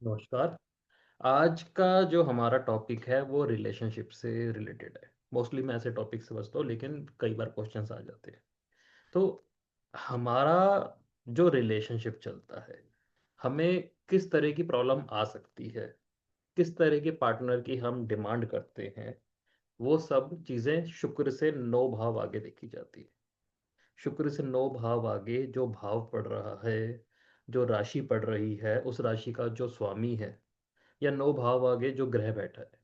नमस्कार। आज का जो हमारा टॉपिक है वो रिलेशनशिप से रिलेटेड है। मोस्टली मैं ऐसे टॉपिक समझता हूँ लेकिन कई बार क्वेश्चंस आ जाते हैं। तो हमारा जो रिलेशनशिप चलता है, हमें किस तरह की प्रॉब्लम आ सकती है, किस तरह के पार्टनर की हम डिमांड करते हैं, वो सब चीज़ें शुक्र से 9 भाव आगे देखी जाती है। शुक्र से 9 भाव आगे जो भाव पड़ रहा है, जो राशि पड़ रही है, उस राशि का जो स्वामी है या 9 भाव आगे जो ग्रह बैठा है,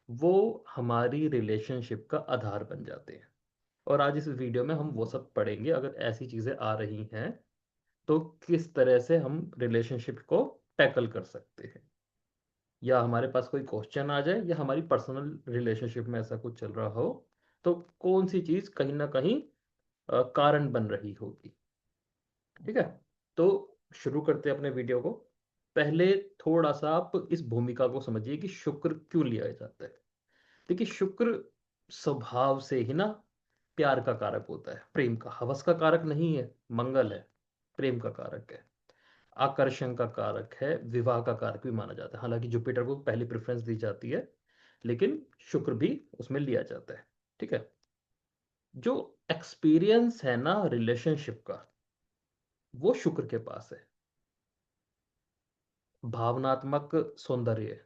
वो हमारी रिलेशनशिप का आधार बन जाते हैं। और आज इस वीडियो में हम वो सब पढ़ेंगे। अगर ऐसी चीज़ें आ रही हैं तो किस तरह से हम रिलेशनशिप को टैकल कर सकते हैं, या हमारे पास कोई क्वेश्चन आ जाए या हमारी पर्सनल रिलेशनशिप में ऐसा कुछ चल रहा हो, तो कौन सी चीज़ कहीं ना कहीं कारण बन रही होगी। ठीक है, तो शुरू करते हैं अपने वीडियो को। पहले थोड़ा सा आप इस भूमिका को समझिए कि शुक्र क्यों लिया जाता है। देखिए, शुक्र स्वभाव से ही ना प्यार का कारक होता है, प्रेम का, हवस का कारक नहीं है। मंगल है, प्रेम का कारक है, आकर्षण का कारक है, विवाह का कारक भी माना जाता है। हालांकि जुपिटर को पहली प्रेफरेंस दी जाती है, लेकिन शुक्र भी उसमें लिया जाता है। ठीक है, जो एक्सपीरियंस है ना रिलेशनशिप का, वो शुक्र के पास है। भावनात्मक सौंदर्य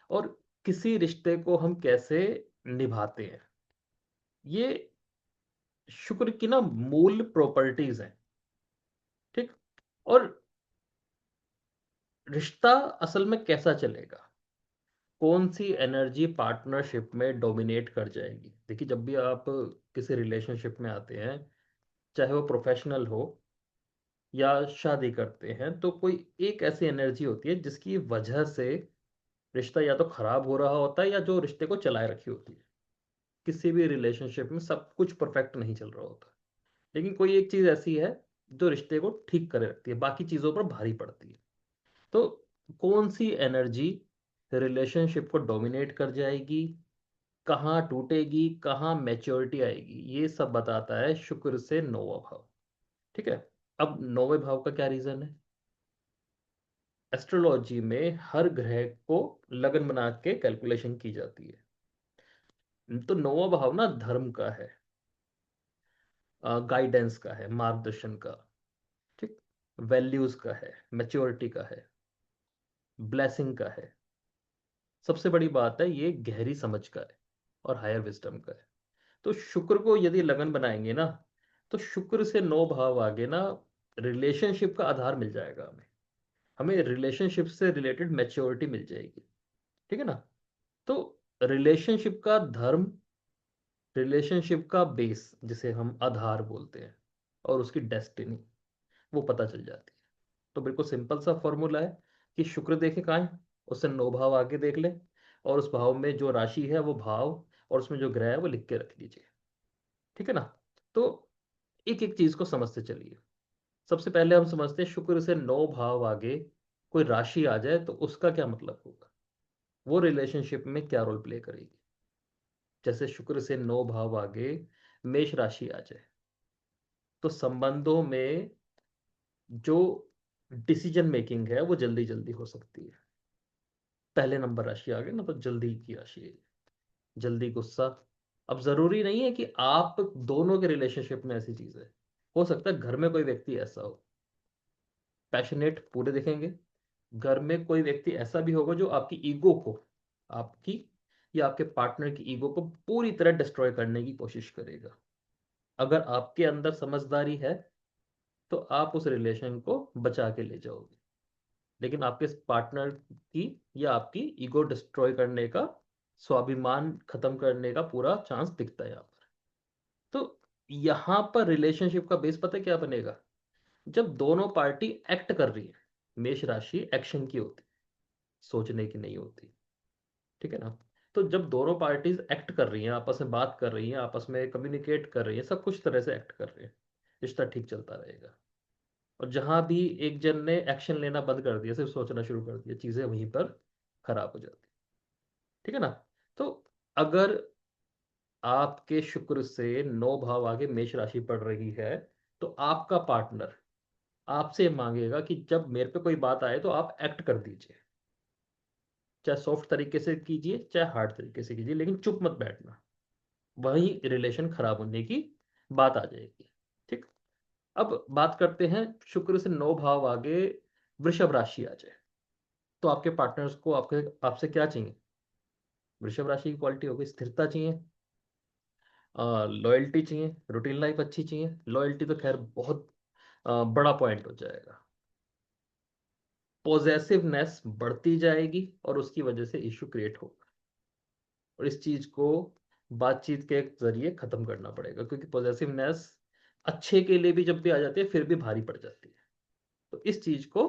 और किसी रिश्ते को हम कैसे निभाते हैं, ये शुक्र की ना मूल प्रॉपर्टीज हैं। ठीक, और रिश्ता असल में कैसा चलेगा, कौन सी एनर्जी पार्टनरशिप में डोमिनेट कर जाएगी। देखिए, जब भी आप किसी रिलेशनशिप में आते हैं, चाहे वो प्रोफेशनल हो या शादी करते हैं, तो कोई एक ऐसी एनर्जी होती है जिसकी वजह से रिश्ता या तो खराब हो रहा होता है या जो रिश्ते को चलाए रखी होती है। किसी भी रिलेशनशिप में सब कुछ परफेक्ट नहीं चल रहा होता, लेकिन कोई एक चीज ऐसी है जो रिश्ते को ठीक करे रखती है, बाकी चीजों पर भारी पड़ती है। तो कौन सी एनर्जी रिलेशनशिप को डोमिनेट कर जाएगी, कहाँ टूटेगी, कहाँ मैच्योरिटी आएगी, ये सब बताता है शुक्र से नौवा भाव। ठीक है, अब नौवे भाव का क्या रीजन है। एस्ट्रोलॉजी में हर ग्रह को लगन बना के कैलकुलेशन की जाती है। तो नौवा भाव ना धर्म का है, गाइडेंस का है, मार्गदर्शन का। ठीक, वैल्यूज का है, मैच्योरिटी का है, ब्लेसिंग का है। सबसे बड़ी बात है, ये गहरी समझ का है और हायर विजडम का है। तो शुक्र को यदि लगन बनाएंगे ना, तो शुक्र से 9 भाव आगे ना रिलेशनशिप का आधार मिल जाएगा हमें। हमें रिलेशनशिप से रिलेटेड मैच्योरिटी मिल जाएगी। ठीक है ना। तो रिलेशनशिप का धर्म, रिलेशनशिप का बेस जिसे हम आधार बोलते हैं, और उसकी डेस्टिनी, वो पता चल जाती है। तो बिल्कुल सिंपल सा फॉर्मूला है कि शुक्र देखे कहाँ है, उससे 9 भाव आगे देख ले, और उस भाव में जो राशि है वो भाव, और उसमें जो ग्रह है वो लिख के रख लीजिए। ठीक है ना। तो एक एक चीज को समझते चलिए। सबसे पहले हम समझते हैं, शुक्र से 9 भाव आगे कोई राशि आ जाए तो उसका क्या मतलब होगा, वो रिलेशनशिप में क्या रोल प्ले करेगी। जैसे शुक्र से 9 भाव आगे मेष राशि आ जाए, तो संबंधों में जो डिसीजन मेकिंग है वो जल्दी जल्दी हो सकती है। पहले नंबर राशि आ गई ना, तो जल्दी की राशि है, जल्दी गुस्सा। अब जरूरी नहीं है कि आप दोनों के रिलेशनशिप में ऐसी चीज है, हो सकता है घर में कोई व्यक्ति ऐसा हो, पैशनेट पूरे दिखेंगे। घर में कोई व्यक्ति ऐसा भी होगा जो आपकी ईगो को, आपकी या आपके पार्टनर की ईगो को पूरी तरह डिस्ट्रॉय करने की कोशिश करेगा। अगर आपके अंदर समझदारी है तो आप उस रिलेशन को बचा के ले जाओगे, लेकिन आपके पार्टनर की या आपकी ईगो डिस्ट्रॉय करने का, स्वाभिमान खत्म करने का पूरा चांस दिखता है यहाँ पर। तो यहाँ पर रिलेशनशिप का बेस पता है क्या बनेगा, जब दोनों पार्टी एक्ट कर रही है। मेष राशि एक्शन की होती, सोचने की नहीं होती। ठीक है ना। तो जब दोनों पार्टीज एक्ट कर रही हैं, आपस में बात कर रही हैं, आपस में कम्युनिकेट कर रही हैं, सब कुछ तरह से एक्ट कर रहे हैं, रिश्ता ठीक चलता रहेगा। और जहां भी एक जन ने एक्शन लेना बंद कर दिया, सिर्फ सोचना शुरू कर दिया, चीजें वहीं पर खराब हो जाती। ठीक है ना। तो अगर आपके शुक्र से 9 भाव आगे मेष राशि पड़ रही है, तो आपका पार्टनर आपसे मांगेगा कि जब मेरे पे कोई बात आए तो आप एक्ट कर दीजिए, चाहे सॉफ्ट तरीके से कीजिए चाहे हार्ड तरीके से कीजिए, लेकिन चुप मत बैठना। वही रिलेशन खराब होने की बात आ जाएगी। ठीक। अब बात करते हैं, शुक्र से 9 भाव आगे वृषभ राशि आ जाए तो आपके पार्टनर्स को आपके आपसे क्या चाहिए? वृषभ राशि की क्वालिटी होगी स्थिरता चाहिए, लॉयल्टी चाहिए, रूटीन लाइफ अच्छी चाहिए। लॉयल्टी तो खैर बहुत बड़ा पॉइंट हो जाएगा। पॉजेसिवनेस बढ़ती जाएगी और उसकी वजह से इश्यू क्रिएट होगा, और इस चीज को बातचीत के जरिए खत्म करना पड़ेगा, क्योंकि पॉजेसिवनेस अच्छे के लिए भी जब भी आ जाती है फिर भी भारी पड़ जाती है। तो इस चीज को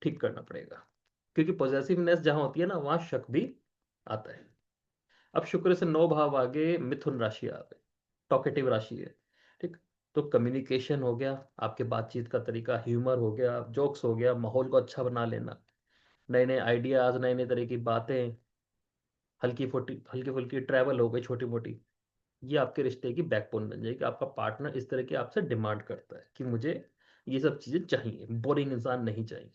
ठीक करना पड़ेगा, क्योंकि पॉजेसिवनेस जहां होती है ना वहां शक भी आता है। अब शुक्र से 9 भाव आगे मिथुन राशि आ गई, टॉकेटिव राशि है। ठीक। तो कम्युनिकेशन हो गया, आपके बातचीत का तरीका, ह्यूमर हो गया, जोक्स हो गया, माहौल को अच्छा बना लेना, नए नए आइडियाज, नए नए तरह की बातें, हल्की फुल्की ट्रैवल हो गई छोटी मोटी, ये आपके रिश्ते की बैकबोन बन जाएगी। आपका पार्टनर इस तरह की आपसे डिमांड करता है कि मुझे ये सब चीजें चाहिए, बोरिंग इंसान नहीं चाहिए।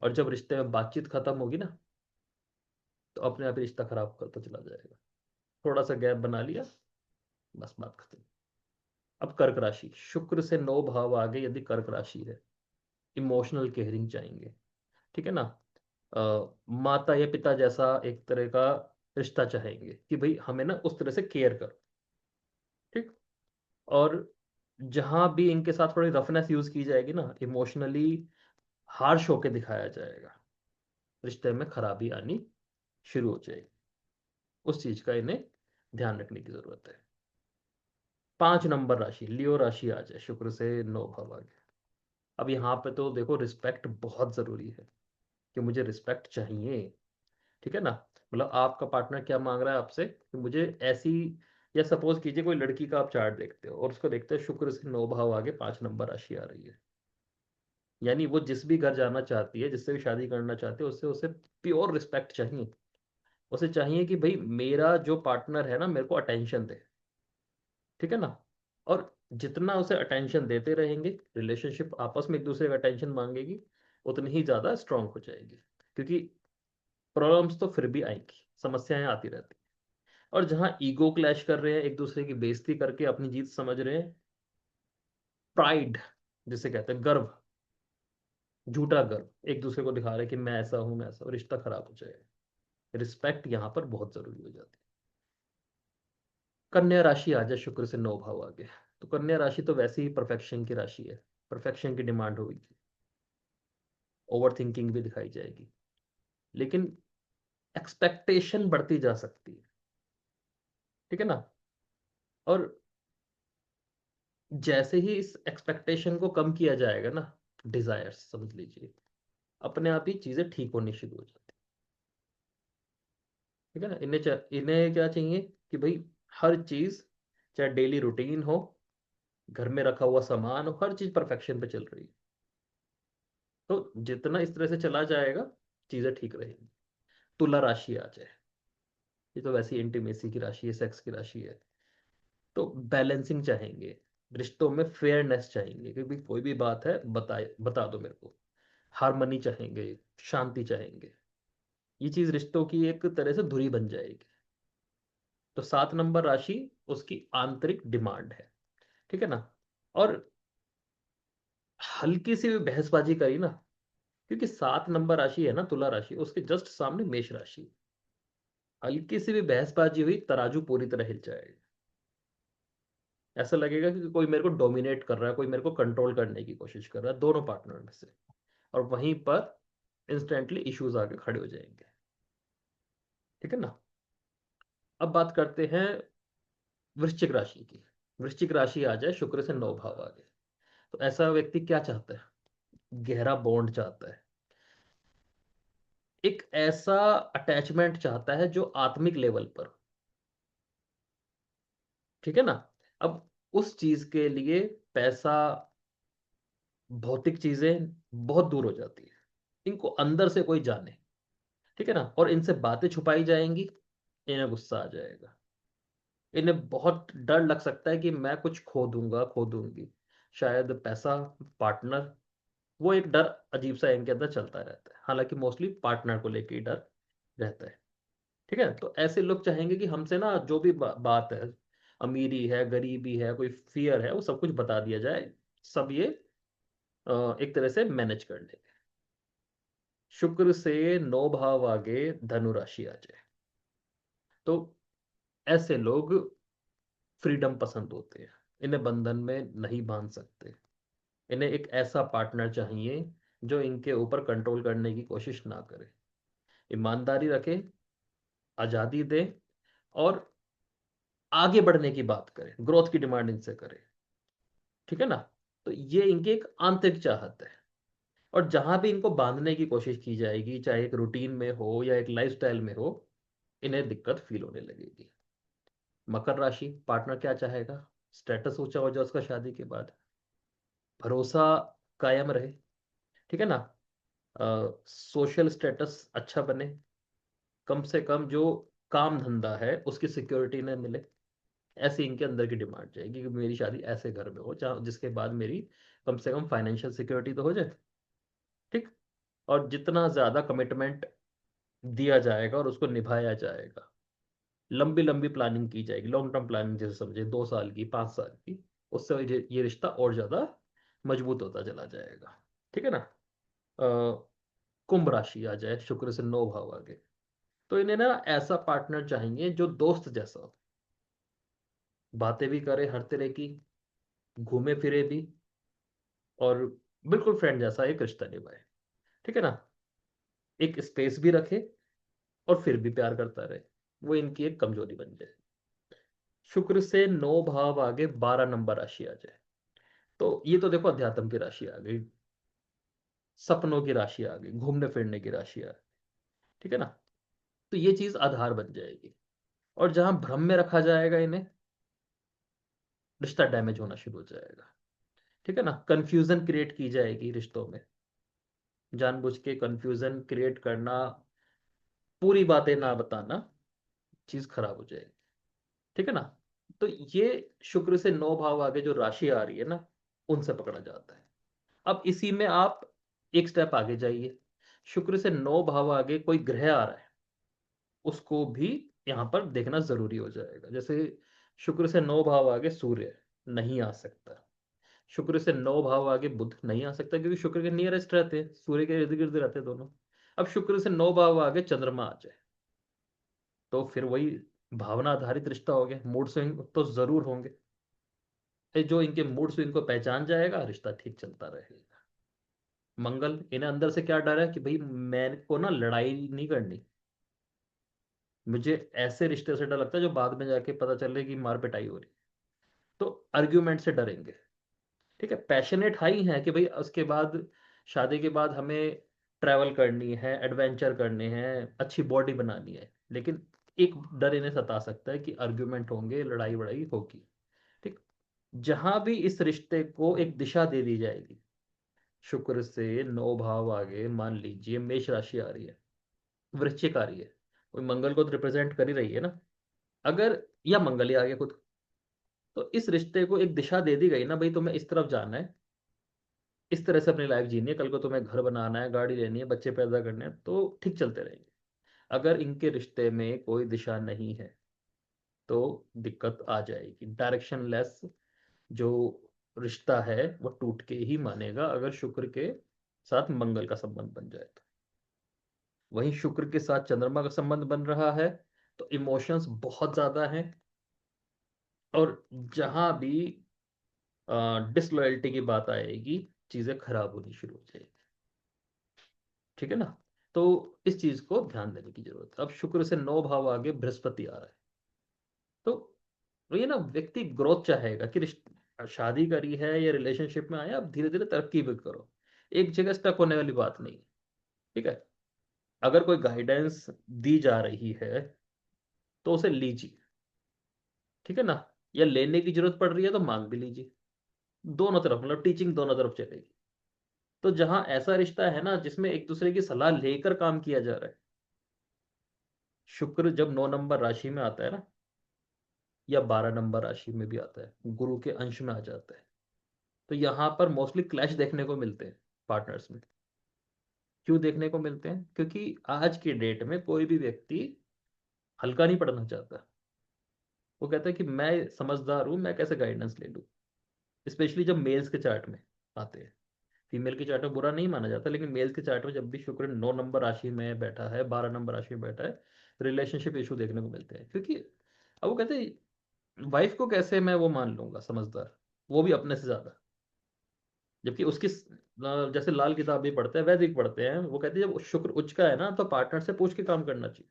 और जब रिश्ते में बातचीत खत्म होगी ना तो अपने आप ही रिश्ता खराब करता चला जाएगा। थोड़ा सा गैप बना लिया, बस बात खत्म। अब कर्क राशि, शुक्र से 9 भाव आगे यदि कर्क राशि है, इमोशनल केयरिंग चाहेंगे। ठीक है ना, माता या पिता जैसा एक तरह का रिश्ता चाहेंगे कि भाई हमें ना उस तरह से केयर करो। ठीक। और जहां भी इनके साथ थोड़ी रफनेस यूज की जाएगी ना, इमोशनली हार्श होके दिखाया जाएगा, रिश्ते में खराबी आनी शुरू हो जाएगी। उस चीज का इन्हें ध्यान रखने की जरूरत है। 5 नंबर राशि लियो राशि आ जाए शुक्र से 9 भाव आगे। अब यहाँ पे तो देखो रिस्पेक्ट बहुत जरूरी है, कि मुझे रिस्पेक्ट चाहिए। ठीक है ना, मतलब आपका पार्टनर क्या मांग रहा है आपसे कि मुझे ऐसी, या सपोज कीजिए कोई लड़की का आप चार्ट देखते हो और उसको देखते हो शुक्र से 9 भाव आगे 5 नंबर राशि आ रही है, यानी वो जिस भी घर जाना चाहती है, जिससे भी शादी करना चाहती है, उससे उसे प्योर रिस्पेक्ट चाहिए। उसे चाहिए कि भाई मेरा जो पार्टनर है ना मेरे को अटेंशन दे। ठीक है ना, और जितना उसे अटेंशन देते रहेंगे, रिलेशनशिप आपस में एक दूसरे का अटेंशन मांगेगी, उतनी ही ज्यादा स्ट्रांग हो जाएगी। क्योंकि प्रॉब्लम्स तो फिर भी आएंगी, समस्याएं आती रहती हैं। और जहां ईगो क्लैश कर रहे हैं, एक दूसरे की बेइज्जती करके अपनी जीत समझ रहे हैं, प्राइड जिसे कहते हैं, गर्व, झूठा गर्व, एक दूसरे को दिखा रहे हैं कि मैं ऐसा हूं मैं ऐसा हूं, रिश्ता खराब हो जाएगा। रिस्पेक्ट यहाँ पर बहुत जरूरी हो जाती है। कन्या राशि आ जाए शुक्र से 9 भाव आगे, तो कन्या राशि तो वैसे ही परफेक्शन की राशि है, परफेक्शन की डिमांड होगी, ओवर थिंकिंग भी दिखाई जाएगी, लेकिन एक्सपेक्टेशन बढ़ती जा सकती है। ठीक है ना, और जैसे ही इस एक्सपेक्टेशन को कम किया जाएगा ना, डिजायर्स समझ लीजिए, अपने आप ही चीजें ठीक होनी शुरू हो जाती। ठीक है ना, इन्हें क्या चाहिए कि भाई हर चीज, चाहे डेली रूटीन हो, घर में रखा हुआ सामान हो, हर चीज परफेक्शन पे चल रही है। तो जितना इस तरह से चला जाएगा चीजें ठीक रहेंगी। तुला राशि आ जाए, ये तो वैसी इंटीमेसी की राशि है, सेक्स की राशि है। तो बैलेंसिंग चाहेंगे, रिश्तों में फेयरनेस चाहेंगे, क्योंकि कोई भी बात है बता दो मेरे को। हारमनी चाहेंगे, शांति चाहेंगे। ये चीज रिश्तों की एक तरह से धुरी बन जाएगी। तो 7 नंबर राशि उसकी आंतरिक डिमांड है। ठीक है ना, और हल्की सी भी बहसबाजी करी ना, क्योंकि 7 नंबर राशि है ना तुला राशि, उसके जस्ट सामने मेष राशि, हल्की सी भी बहसबाजी हुई तराजू पूरी तरह हिल जाएगा। ऐसा लगेगा कि कोई मेरे को डोमिनेट कर रहा है, कोई मेरे को कंट्रोल करने की कोशिश कर रहा है, दोनों पार्टनर में से। और वहीं पर इंस्टेंटली इश्यूज आके खड़े हो जाएंगे। ठीक है ना, अब बात करते हैं वृश्चिक राशि की। वृश्चिक राशि आ जाए शुक्र से 9 भाव आगे, तो ऐसा व्यक्ति क्या चाहता है? गहरा बॉन्ड चाहता है, एक ऐसा अटैचमेंट चाहता है जो आत्मिक लेवल पर। ठीक है ना, अब उस चीज के लिए पैसा, भौतिक चीजें बहुत दूर हो जाती है, इनको अंदर से कोई जाने। ठीक है ना, और इनसे बातें छुपाई जाएंगी, इन्हें गुस्सा आ जाएगा, इन्हें बहुत डर लग सकता है कि मैं कुछ खो दूंगा खो दूंगी, शायद पैसा, पार्टनर, वो एक डर अजीब सा इनके अंदर चलता रहता है, हालांकि मोस्टली पार्टनर को लेके ही डर रहता है। ठीक है, तो ऐसे लोग चाहेंगे कि हमसे ना जो भी बात है, अमीरी है गरीबी है कोई फियर है, वो सब कुछ बता दिया जाए, सब ये एक तरह से मैनेज कर लेंगे। शुक्र से 9 भाव आगे धनु राशि आ जाए, तो ऐसे लोग फ्रीडम पसंद होते हैं, इन्हें बंधन में नहीं बांध सकते। इन्हें एक ऐसा पार्टनर चाहिए जो इनके ऊपर कंट्रोल करने की कोशिश ना करे, ईमानदारी रखे, आजादी दे, और आगे बढ़ने की बात करे, ग्रोथ की डिमांड इनसे करे। ठीक है ना, तो ये इनकी एक आंतरिक चाहत है। और जहां भी इनको बांधने की कोशिश की जाएगी, चाहे एक रूटीन में हो या एक लाइफस्टाइल में हो, इन्हें दिक्कत फील होने लगेगी। मकर राशि, पार्टनर क्या चाहेगा? स्टेटस ऊंचा हो जाए उसका शादी के बाद, भरोसा कायम रहे, ठीक है ना, सोशल स्टेटस अच्छा बने, कम से कम जो काम धंधा है उसकी सिक्योरिटी न मिले। ऐसी इनके अंदर की डिमांड जाएगी कि मेरी शादी ऐसे घर में हो जहाँ जिसके बाद मेरी कम से कम फाइनेंशियल सिक्योरिटी तो हो जाए। ठीक, और जितना ज्यादा कमिटमेंट दिया जाएगा और उसको निभाया जाएगा, लंबी लंबी प्लानिंग की जाएगी, लॉन्ग टर्म प्लानिंग जैसे समझे, 2 साल की 5 साल की, उससे ये रिश्ता और ज्यादा मजबूत होता चला जाएगा। ठीक है ना। कुंभ राशि आ जाए, शुक्र से 9 भाव आगे, तो इन्हें ना ऐसा पार्टनर चाहिए जो दोस्त जैसा हो, बातें भी करे हर तरह की, घूमे फिरे भी, और बिल्कुल फ्रेंड जैसा एक रिश्ता निभाए। ठीक है ना, एक स्पेस भी रखे और फिर भी प्यार करता रहे, वो इनकी एक कमजोरी बन जाए। शुक्र से 9 भाव आगे 12 नंबर राशि आ जाए, तो ये तो देखो अध्यात्म की राशि आ गई, सपनों की राशि आ गई, घूमने फिरने की राशि आ गई। ठीक है ना, तो ये चीज आधार बन जाएगी। और जहां भ्रम में रखा जाएगा इन्हें, रिश्ता डैमेज होना शुरू हो जाएगा। ठीक है ना, कंफ्यूजन क्रिएट की जाएगी रिश्तों में, जानबूझ के कंफ्यूजन क्रिएट करना, पूरी बातें ना बताना, चीज खराब हो जाएगी। ठीक है ना, तो ये शुक्र से 9 भाव आगे जो राशि आ रही है ना, उनसे पकड़ा जाता है। अब इसी में आप एक स्टेप आगे जाइए, शुक्र से 9 भाव आगे कोई ग्रह आ रहा है, उसको भी यहां पर देखना जरूरी हो जाएगा। जैसे शुक्र से 9 भाव आगे सूर्य नहीं आ सकता, शुक्र से 9 भाव आगे बुध नहीं आ सकता, क्योंकि शुक्र के नियरेस्ट रहते हैं, सूर्य के इर्द गिर्द रहते हैं दोनों। अब शुक्र से 9 भाव आगे चंद्रमा आ जाए, तो फिर वही भावना आधारित रिश्ता हो गया, मूड स्विंग तो जरूर होंगे। जो इनके मूड स्विंग को पहचान जाएगा, रिश्ता ठीक चलता रहेगा। मंगल, इन्हें अंदर से क्या डर है कि भाई मैं को ना लड़ाई नहीं करनी, मुझे ऐसे रिश्ते से डर लगता है जो बाद में जाके पता चले कि मार पिटाई हो रही, तो आर्ग्यूमेंट से डरेंगे। ठीक है, पैशनेट हाई है कि भाई उसके बाद, शादी के बाद हमें ट्रैवल करनी है, एडवेंचर करने हैं, अच्छी बॉडी बनानी है, लेकिन एक डर इन्हें सता सकता है कि आर्ग्यूमेंट होंगे, लड़ाई वड़ाई होगी। ठीक, जहां भी इस रिश्ते को एक दिशा दे दी जाएगी, शुक्र से 9 भाव आगे मान लीजिए मेष राशि आ रही है, वृश्चिक आ रही है, कोई मंगल को तो रिप्रेजेंट कर ही रही है ना, अगर, या मंगल ही आ गया खुद, तो इस रिश्ते को एक दिशा दे दी गई ना, भाई तुम्हें इस तरफ जाना है, इस तरह से अपनी लाइफ जीनी है, कल को तुम्हें घर बनाना है, गाड़ी लेनी है, बच्चे पैदा करने हैं, तो ठीक चलते रहेंगे। अगर इनके रिश्ते में कोई दिशा नहीं है, तो दिक्कत आ जाएगी, डायरेक्शन लेस जो रिश्ता है वो टूट के ही मानेगा, अगर शुक्र के साथ मंगल का संबंध बन जाए तो। वहीं शुक्र के साथ चंद्रमा का संबंध बन रहा है, तो इमोशंस बहुत ज्यादा हैं, और जहां भी डिसलॉयल्टी की बात आएगी, चीजें खराब होनी शुरू हो जाएगी। ठीक है ना, तो इस चीज को ध्यान देने की जरूरत है। अब शुक्र से 9 भाव आगे बृहस्पति आ रहा है, तो ये ना व्यक्ति ग्रोथ चाहेगा कि शादी करी है या रिलेशनशिप में आया, अब धीरे धीरे तरक्की भी करो, एक जगह स्टक होने वाली बात नहीं है। ठीक है, अगर कोई गाइडेंस दी जा रही है तो उसे लीजिए। ठीक है ना, या लेने की जरूरत पड़ रही है तो मांग भी लीजिए, दोनों तरफ, मतलब टीचिंग दोनों तरफ चलेगी। तो जहां ऐसा रिश्ता है ना जिसमें एक दूसरे की सलाह लेकर काम किया जा रहा है, शुक्र जब 9 नंबर राशि में आता है ना, या 12 नंबर राशि में भी आता है, गुरु के अंश में आ जाता है, तो यहाँ पर मोस्टली क्लैश देखने को मिलते हैं। पार्टनर्स में। क्यों देखने को मिलते हैं? क्योंकि आज की डेट में कोई भी व्यक्ति हल्का नहीं पढ़ना चाहता। वो कहता है कि मैं समझदार हूं, मैं कैसे गाइडेंस ले लूं। स्पेशली जब मेल्स के चार्ट में आते हैं। फीमेल के चार्ट में बुरा नहीं माना जाता, लेकिन मेल्स के चार्ट में जब भी शुक्र 9 नंबर राशि में बैठा है, 12 नंबर राशि में बैठा है, रिलेशनशिप इशू देखने को मिलते हैं। क्योंकि अब वो कहते हैं वाइफ को कैसे मैं वो मान लूंगा समझदार, वो भी अपने से ज्यादा। जबकि उसकी जैसे लाल किताब भी पढ़ते हैं, वैदिक पढ़ते हैं, वो कहते हैं जब शुक्र उच्च का है ना, तो पार्टनर से पूछ के काम करना चाहिए।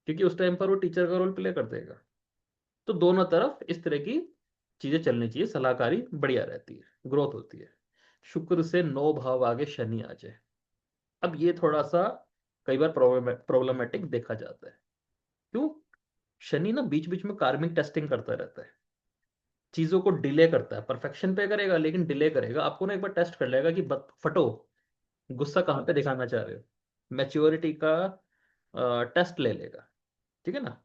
क्योंकि उस टाइम पर वो टीचर का रोल प्ले कर देगा। तो दोनों तरफ इस तरह की चीजें चलनी चाहिए, सलाहकारी बढ़िया रहती है, ग्रोथ होती है। शुक्र से 9 भाव आगे शनि आ जाए, अब ये थोड़ा सा कई बार प्रॉब्लमेटिक देखा जाता है। क्यों? शनि ना बीच बीच में कार्मिक टेस्टिंग करता रहता है, चीजों को डिले करता है। परफेक्शन पे करेगा लेकिन डिले करेगा, आपको ना एक बार टेस्ट कर लेगा कि फटो, गुस्सा कहाँ पे दिखाना चाह रहे हो। मैच्योरिटी का टेस्ट ले लेगा। ठीक है ना?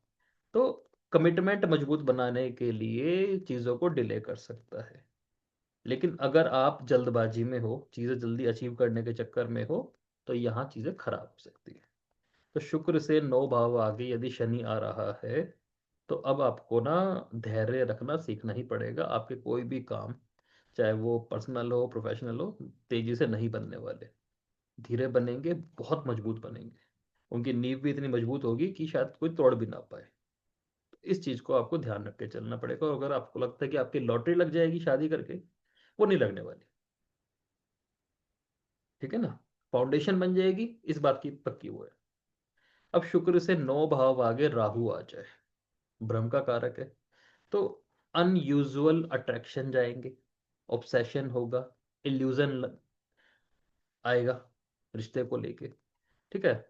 तो कमिटमेंट मजबूत बनाने के लिए चीजों को डिले कर सकता है। लेकिन अगर आप जल्दबाजी में हो, चीजें जल्दी अचीव करने के चक्कर में हो, तो यहाँ चीजें खराब हो सकती है। तो शुक्र से 9 भाव आगे यदि शनि आ रहा है, तो अब आपको ना धैर्य रखना सीखना ही पड़ेगा। आपके कोई भी काम, चाहे वो पर्सनल हो प्रोफेशनल हो, तेजी से नहीं बनने वाले, धीरे बनेंगे, बहुत मजबूत बनेंगे। उनकी नींव भी इतनी मजबूत होगी कि शायद कोई तोड़ भी ना पाए। तो इस चीज को आपको ध्यान रख के चलना पड़ेगा। और अगर आपको लगता है कि आपकी लॉटरी लग जाएगी शादी करके, वो नहीं लगने वाली। ठीक है ना? फाउंडेशन बन जाएगी, इस बात की पक्की वो है। अब शुक्र से 9 भाव आगे राहु आ जाए, भ्रम का कारक है। तो अनयूजुअल अट्रैक्शन जाएंगे, ऑब्सेशन होगा, इल्यूजन आएगा रिश्ते को लेके। ठीक है?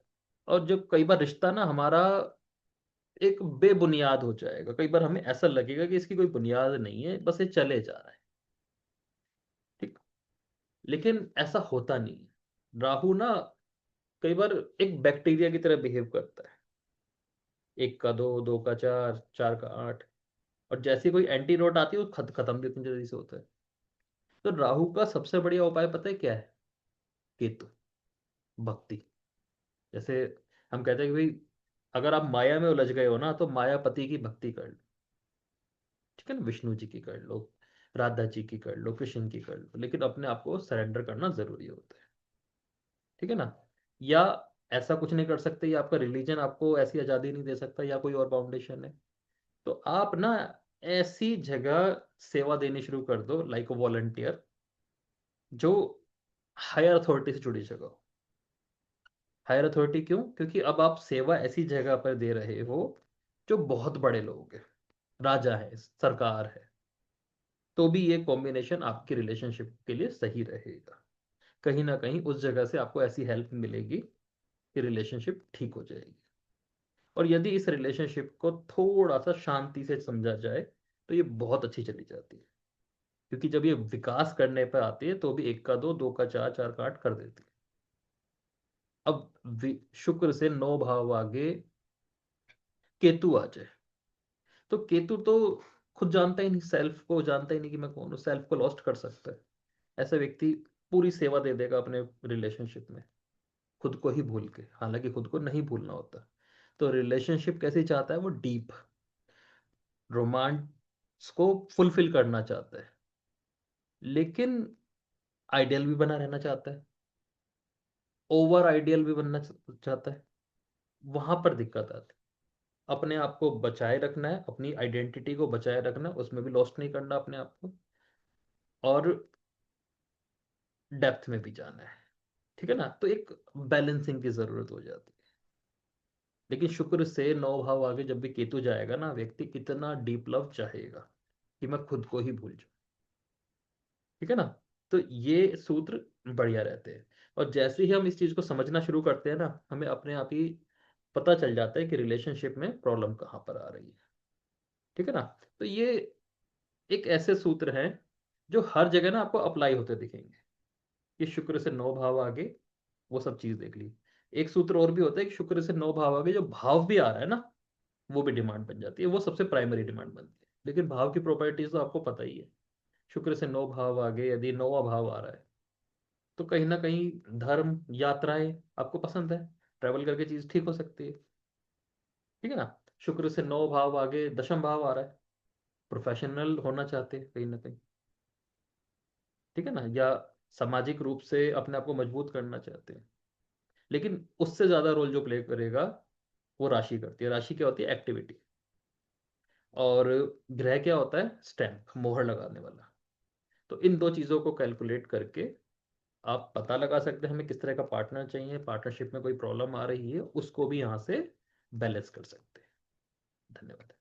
और जब कई बार रिश्ता ना हमारा एक बेबुनियाद हो जाएगा, कई बार हमें ऐसा लगेगा कि इसकी कोई बुनियाद नहीं है, बस ये चले जा रहा है। ठीक। लेकिन ऐसा होता नहीं है। राहु ना कई बार एक बैक्टीरिया की तरह बिहेव करता है। एक का दो, दो का चार, चार का आठ, और जैसी कोई एंटीडोट आती है वो खत्म भी उतनी जल्दी से होता है। तो राहु का सबसे बढ़िया उपाय पता है क्या है? केतु, भक्ति। जैसे हम कहते हैं कि भाई अगर आप माया में उलझ गए हो ना, तो मायापति की भक्ति कर लो। ठीक है ना? विष्णु जी की कर लो, राधा जी की कर लो, कृष्ण की कर लो, लेकिन अपने आप को सरेंडर करना जरूरी होता है। ठीक है ना? या ऐसा कुछ नहीं कर सकते, या आपका रिलीजन आपको ऐसी आज़ादी नहीं दे सकता, या कोई और फाउंडेशन है, तो आप ना ऐसी जगह सेवा देनी शुरू कर दो, लाइक वॉलंटियर, जो हायर अथॉरिटी से जुड़ी जगह हो। हायर अथॉरिटी क्यों? क्योंकि अब आप सेवा ऐसी जगह पर दे रहे हो जो बहुत बड़े लोग हैं, राजा है, सरकार है। तो भी ये कॉम्बिनेशन आपकी रिलेशनशिप के लिए सही रहेगा। कहीं ना कहीं उस जगह से आपको ऐसी हेल्प मिलेगी कि रिलेशनशिप ठीक हो जाएगी। और यदि इस रिलेशनशिप को थोड़ा सा शांति से समझा जाए, तो ये बहुत अच्छी चली जाती है। क्योंकि जब ये विकास करने पर आती है, तो भी एक का दो, दो का चार, चार का आठ कर देती है। अब शुक्र से 9 भाव आगे केतु आ जाए, तो केतु तो खुद जानता ही नहीं, सेल्फ को जानता ही नहीं कि मैं कौन हूँ, सेल्फ को लॉस्ट कर सकता है। ऐसा व्यक्ति पूरी सेवा दे देगा अपने रिलेशनशिप में, खुद को ही भूल के, हालांकि खुद को नहीं भूलना होता। तो रिलेशनशिप कैसे चाहता है? वो डीप रोमांस को फुलफिल करना चाहता है, लेकिन आइडियल भी बना रहना चाहता है, ओवर आइडियल भी बनना चाहता है। वहां पर दिक्कत आती है। अपने आप को बचाए रखना है, अपनी आइडेंटिटी को बचाए रखना है, उसमें भी लॉस्ट नहीं करना अपने आप को, और डेप्थ में भी जाना है। ठीक है ना? तो एक बैलेंसिंग की जरूरत हो जाती है। लेकिन शुक्र से 9 भाव आगे जब भी केतु जाएगा ना, व्यक्ति कितना डीप लव चाहेगा कि मैं खुद को ही भूल जाऊं। ठीक है ना? तो ये सूत्र बढ़िया रहते हैं। और जैसे ही हम इस चीज को समझना शुरू करते हैं ना, हमें अपने आप ही पता चल जाता है कि रिलेशनशिप में प्रॉब्लम कहाँ पर आ रही है। ठीक है ना? तो ये एक ऐसे सूत्र हैं जो हर जगह ना आपको अप्लाई होते दिखेंगे। कि शुक्र से 9 भाव आगे, वो सब चीज देख ली। एक सूत्र और भी होता है कि शुक्र से 9 भाव आगे जो भाव भी आ रहा है ना, वो भी डिमांड बन जाती है, वो सबसे प्राइमरी डिमांड बनती है। लेकिन भाव की प्रॉपर्टीज तो आपको पता ही है। शुक्र से 9 भाव आगे यदि 9वां भाव आ रहा है, तो कहीं ना कहीं धर्म, यात्राएं आपको पसंद है, ट्रैवल करके चीज ठीक हो सकती है। ठीक है ना। शुक्र से 9 भाव आगे 10वां भाव आ रहा है, प्रोफेशनल होना चाहते हैं कहीं ना कहीं। ठीक है ना। या सामाजिक रूप से अपने आप को मजबूत करना चाहते हैं। लेकिन उससे ज्यादा रोल जो प्ले करेगा वो राशि करती है। राशि क्या होती है? एक्टिविटी। और ग्रह क्या होता है? स्टैम्प, मोहर लगाने वाला। तो इन दो चीजों को कैलकुलेट करके आप पता लगा सकते हैं हमें किस तरह का पार्टनर चाहिए, पार्टनरशिप में कोई प्रॉब्लम आ रही है उसको भी यहाँ से बैलेंस कर सकते हैं। धन्यवाद।